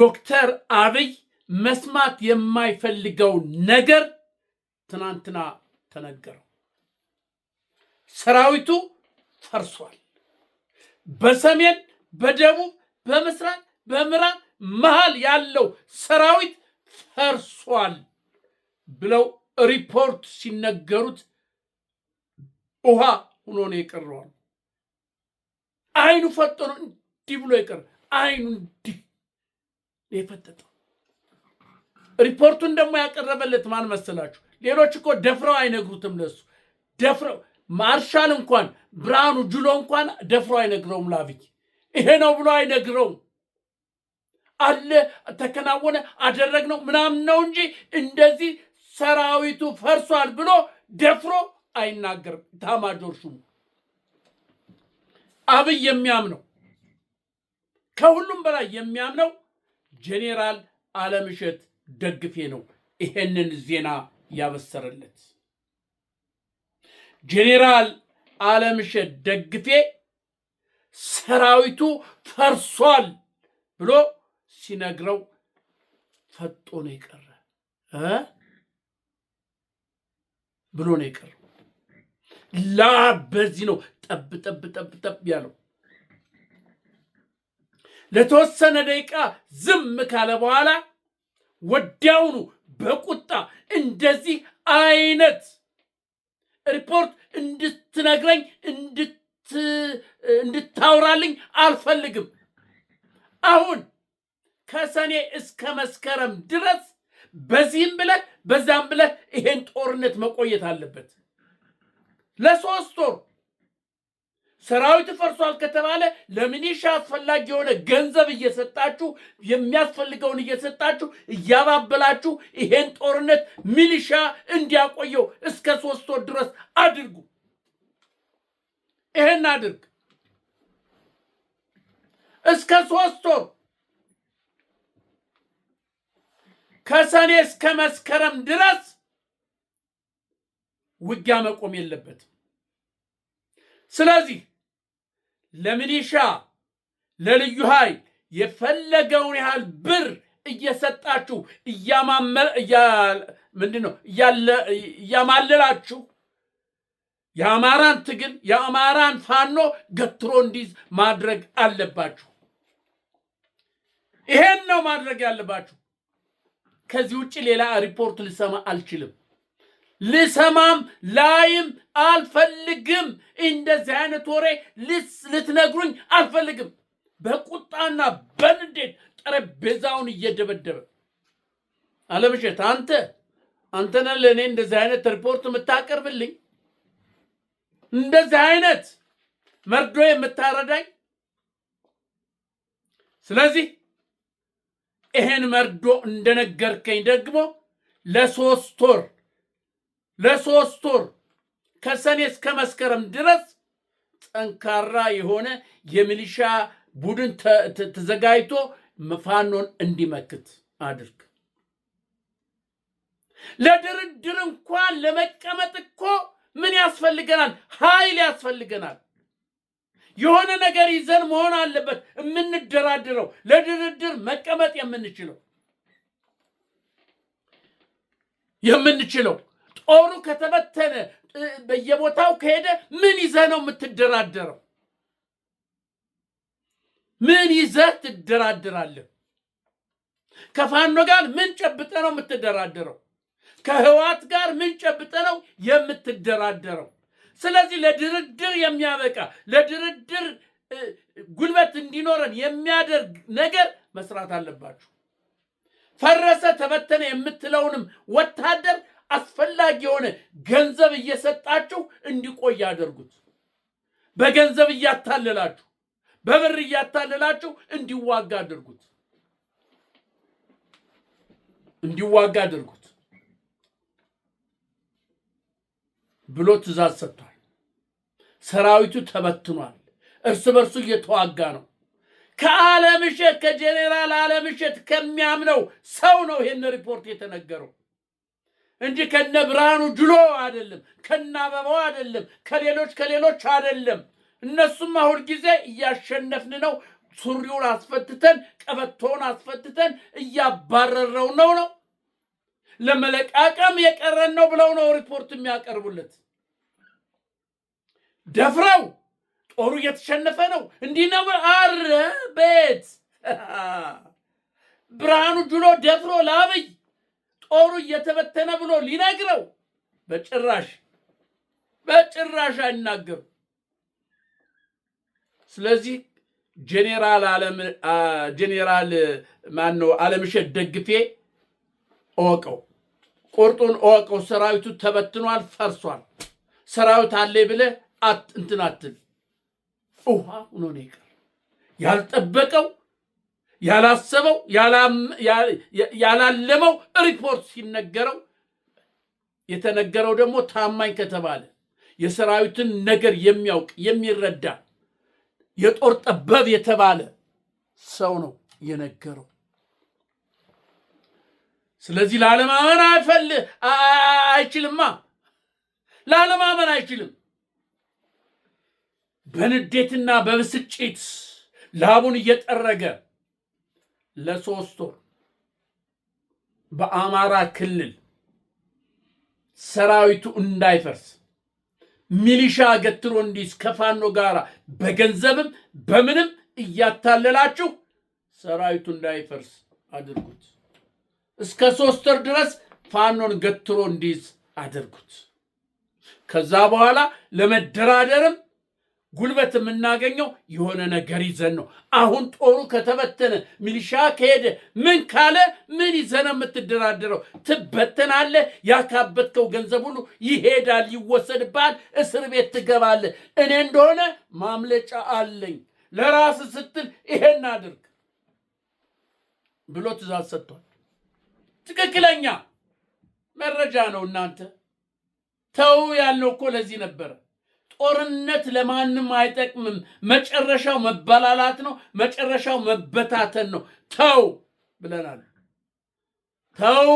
ዶክተር አብይ መስማት የማይፈልገው ነገር ትናንትና ተነገረው። ሰራዊቱ ፈርሷል። በሰሜን፣ በደቡብ፣ በምስራቅ፣ በምዕራብ መሃል ያለው ሰራዊት ፈርሷል ብለው ሪፖርት ሲነገሩት ውሃ ሆኖ ነው የቀረው። አይኑ ፈጥኖ እንዲህ ብሎ የቀረ አይኑ እንዲህ የፈጠጠው። ሪፖርቱን ደግሞ ያቀረበለት ማን መሰላችሁ? ሌሎች እኮ ደፍረው አይነግሩትም። ለሱ ደፍረው ማርሻል እንኳን ብርሃኑ ጁሎ እንኳን ደፍረው አይነግረውም። ለአብይ ይሄ ነው ብሎ አይነግረውም። አለ ተከናወነ አደረግነው ምናምን ነው እንጂ እንደዚህ ሰራዊቱ ፈርሷል ብሎ ደፍሮ አይናገርም። ኤታማዦር ሹሙ አብይ የሚያምነው ከሁሉም በላይ የሚያምነው ጄኔራል አለምሸት ደግፌ ነው ይሄንን ዜና ያበሰረለት። ጄኔራል አለምሸት ደግፌ ሰራዊቱ ፈርሷል ብሎ ሲነግረው ፈጦ ነው የቀረ ብሎ ነው የቀረው። በዚህ ነው ጠብ ጠብ ጠብ ጠብ ያለው። ለተወሰነ ደቂቃ ዝም ካለ በኋላ ወዲያውኑ በቁጣ እንደዚህ አይነት ሪፖርት እንድትነግረኝ እንድታውራልኝ አልፈልግም። አሁን ከሰኔ እስከ መስከረም ድረስ በዚህም ብለህ በዛም ብለህ ይሄን ጦርነት መቆየት አለበት። ለ3 ወር ሰራዊት ፈርሷል ከተባለ ለሚሊሻ አስፈላጊ የሆነ ገንዘብ እየሰጣችሁ የሚያስፈልገውን እየሰጣችሁ እያባበላችሁ ይሄን ጦርነት ሚሊሻ እንዲያቆየው እስከ 3 ወር ድረስ አድርጉ። ይሄን አድርግ እስከ 3 ወር ከሰኔ እስከ መስከረም ድረስ ውጊያ መቆም የለበትም። ስለዚህ ለሚሊሻ ለልዩ ኃይል የፈለገውን ያህል ብር እየሰጣችሁ እያማለላችሁ የአማራን ትግል የአማራን ፋኖ ገትሮ እንዲይዝ ማድረግ አለባችሁ። ይሄን ነው ማድረግ ያለባችሁ። ከዚህ ውጭ ሌላ ሪፖርት ልሰማ አልችልም። ልሰማም ላይም አልፈልግም። እንደዚህ አይነት ወሬ ልትነግሩኝ አልፈልግም። በቁጣና በንዴት ጠረጴዛውን እየደበደበ አለምሸት አንተ ነህ ለእኔ እንደዚህ አይነት ሪፖርት የምታቀርብልኝ? እንደዚህ አይነት መርዶ የምታረዳኝ? ስለዚህ ይሄን መርዶ እንደነገርከኝ ደግሞ ለ3 ወር ከሰኔ እስከ መስከረም ድረስ ጠንካራ የሆነ የሚሊሻ ቡድን ተዘጋጅቶ ፋኖን እንዲመክት አድርግ። ለድርድር እንኳን ለመቀመጥ እኮ ምን ያስፈልገናል? ኃይል ያስፈልገናል። የሆነ ነገር ይዘን መሆን አለበት የምንደራድረው፣ ለድርድር መቀመጥ የምንችለው። ጦሩ ከተበተነ በየቦታው ከሄደ ምን ይዘህ ነው የምትደራደረው? ምን ይዘህ ትደራደራለህ? ከፋኖ ጋር ምን ጨብጠ ነው የምትደራደረው? ከህዋት ጋር ምን ጨብጠ ነው የምትደራደረው? ስለዚህ ለድርድር የሚያበቃ ለድርድር ጉልበት እንዲኖረን የሚያደርግ ነገር መስራት አለባችሁ። ፈረሰ ተበተነ የምትለውንም ወታደር አስፈላጊ የሆነ ገንዘብ እየሰጣችሁ እንዲቆይ ያደርጉት። በገንዘብ እያታለላችሁ በብር እያታለላችሁ እንዲዋጋ አድርጉት ብሎ ትእዛዝ ሰጥቷል። ሰራዊቱ ተበትኗል። እርስ በርሱ እየተዋጋ ነው። ከአለምሸት ከጄኔራል አለምሸት ከሚያምነው ሰው ነው ይሄን ሪፖርት የተነገረው እንጂ ከነ ብርሃኑ ጁሎ አይደለም፣ ከነ አበባው አይደለም፣ ከሌሎች አይደለም። እነሱም አሁን ጊዜ እያሸነፍን ነው፣ ሱሪውን አስፈትተን ቀበቶውን አስፈትተን እያባረረው ነው። ለመለቃቀም የቀረን ነው ብለው ነው ሪፖርት የሚያቀርቡለት። ደፍረው ጦሩ እየተሸነፈ ነው እንዲህ ነው። አረ ቤት ብርሃኑ ጁሎ ደፍሮ ለአብይ ጦሩ እየተበተነ ብሎ ሊነግረው በጭራሽ አይናገርም። ስለዚህ ጄኔራል ማነው አለምሸት ደግፌ እወቀው፣ ቁርጡን እወቀው። ሰራዊቱ ተበትኗል፣ ፈርሷል። ሰራዊት አለ ብለህ እንትን አትል። ውሃ ሆኖ ነው ይቀር። ያልጠበቀው ያላሰበው ያላለመው ሪፖርት ሲነገረው የተነገረው ደግሞ ታማኝ ከተባለ የሰራዊትን ነገር የሚያውቅ የሚረዳ የጦር ጠበብ የተባለ ሰው ነው የነገረው። ስለዚህ ላለማመን አይችልማ፣ ላለማመን አይችልም። በንዴትና በብስጭት ላቡን እየጠረገ ለ3 ወር በአማራ ክልል ሰራዊቱ እንዳይፈርስ ሚሊሻ ገትሮ እንዲስ ከፋኖ ጋራ በገንዘብም በምንም እያታለላችሁ ሰራዊቱ እንዳይፈርስ አድርጉት። እስከ 3 ወር ድረስ ፋኖን ገትሮ እንዲስ አድርጉት። ከዛ በኋላ ለመደራደርም ጉልበት የምናገኘው የሆነ ነገር ይዘን ነው። አሁን ጦሩ ከተበተነ ሚሊሻ ከሄደ ምን ካለ ምን ይዘን የምትደራደረው? ትበተናለህ። ያካበትከው ገንዘብ ሁሉ ይሄዳል፣ ይወሰድብሃል፣ እስር ቤት ትገባለህ። እኔ እንደሆነ ማምለጫ አለኝ፣ ለራስ ስትል ይሄን አድርግ ብሎ ትእዛዝ ሰጥቷል። ትክክለኛ መረጃ ነው። እናንተ ተው ያልነው እኮ ለዚህ ነበረ። ጦርነት ለማንም አይጠቅምም። መጨረሻው መበላላት ነው። መጨረሻው መበታተን ነው። ተው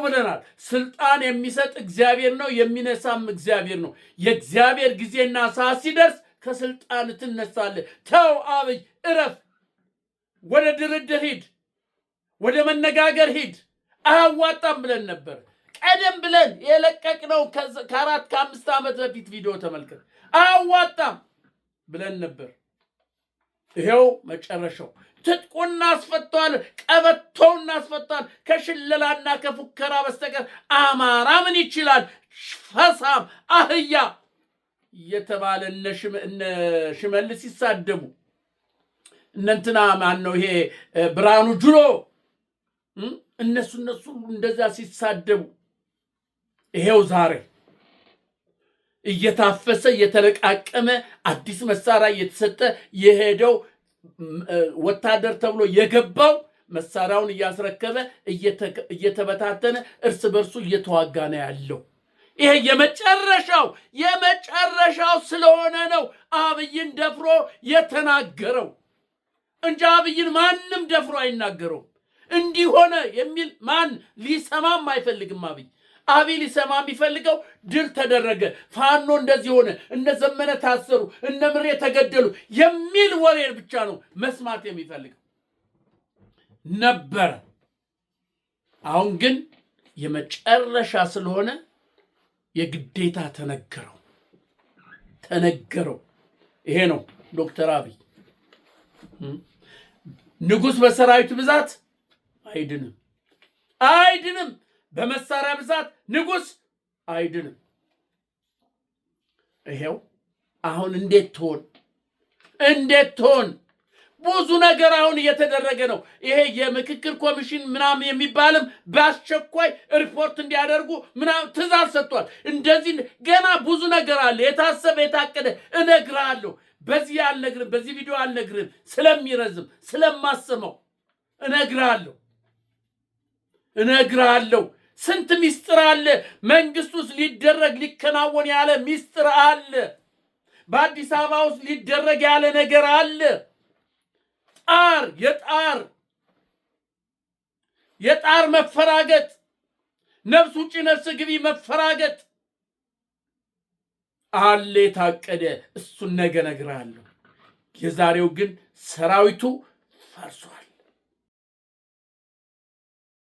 ብለናል። ስልጣን የሚሰጥ እግዚአብሔር ነው፣ የሚነሳም እግዚአብሔር ነው። የእግዚአብሔር ጊዜና ሰዓት ሲደርስ ከስልጣን ትነሳለህ። ተው አብይ እረፍ። ወደ ድርድር ሂድ፣ ወደ መነጋገር ሂድ። አያዋጣም ብለን ነበር። ቀደም ብለን የለቀቅነው ከ4-5 ዓመት በፊት ቪዲዮ ተመልከት። አያዋጣም ብለን ነበር። ይሄው መጨረሻው ትጥቁን እናስፈታዋለን፣ ቀበቶውን እናስፈታዋለን። ከሽለላና ከፉከራ በስተቀር አማራ ምን ይችላል? ፈሳም አህያ እየተባለ እነ ሽመልስ ሲሳደቡ እነንትና ማን ነው ይሄ ብርሃኑ ጁሎ እነሱ እንደዛ ሲሳደቡ ይሄው ዛሬ እየታፈሰ እየተለቃቀመ አዲስ መሳሪያ እየተሰጠ የሄደው ወታደር ተብሎ የገባው መሳሪያውን እያስረከበ እየተበታተነ እርስ በርሱ እየተዋጋ ነው ያለው። ይሄ የመጨረሻው ስለሆነ ነው አብይን ደፍሮ የተናገረው እንጂ አብይን ማንም ደፍሮ አይናገረው። እንዲሆነ የሚል ማን ሊሰማም አይፈልግም። አብይ ሊሰማ የሚፈልገው ድል ተደረገ፣ ፋኖ እንደዚህ ሆነ፣ እነ ዘመነ ታሰሩ፣ እነ ምሬ ተገደሉ የሚል ወሬ ብቻ ነው መስማት የሚፈልገው ነበረ። አሁን ግን የመጨረሻ ስለሆነ የግዴታ ተነገረው። ይሄ ነው ዶክተር አብይ። ንጉሥ በሰራዊት ብዛት አይድንም። በመሳሪያ ብዛት ንጉሥ አይድንም። ይሄው አሁን እንዴት ትሆን? ብዙ ነገር አሁን እየተደረገ ነው። ይሄ የምክክር ኮሚሽን ምናምን የሚባልም በአስቸኳይ ሪፖርት እንዲያደርጉ ምናምን ትእዛዝ ሰጥቷል። እንደዚህ ገና ብዙ ነገር አለ፣ የታሰበ የታቀደ እነግርሃለሁ። በዚህ አልነግርም፣ በዚህ ቪዲዮ አልነግርም፣ ስለሚረዝም ስለማሰማው እነግርሃለሁ። ስንት ሚስጥር አለ መንግስት ውስጥ ሊከናወን ያለ ሚስጥር አለ። በአዲስ አበባ ውስጥ ሊደረግ ያለ ነገር አለ። የጣር መፈራገጥ፣ ነፍስ ውጪ ነፍስ ግቢ መፈራገጥ አለ የታቀደ። እሱን ነገ እነግርሃለሁ። የዛሬው ግን ሰራዊቱ ፈርሷል።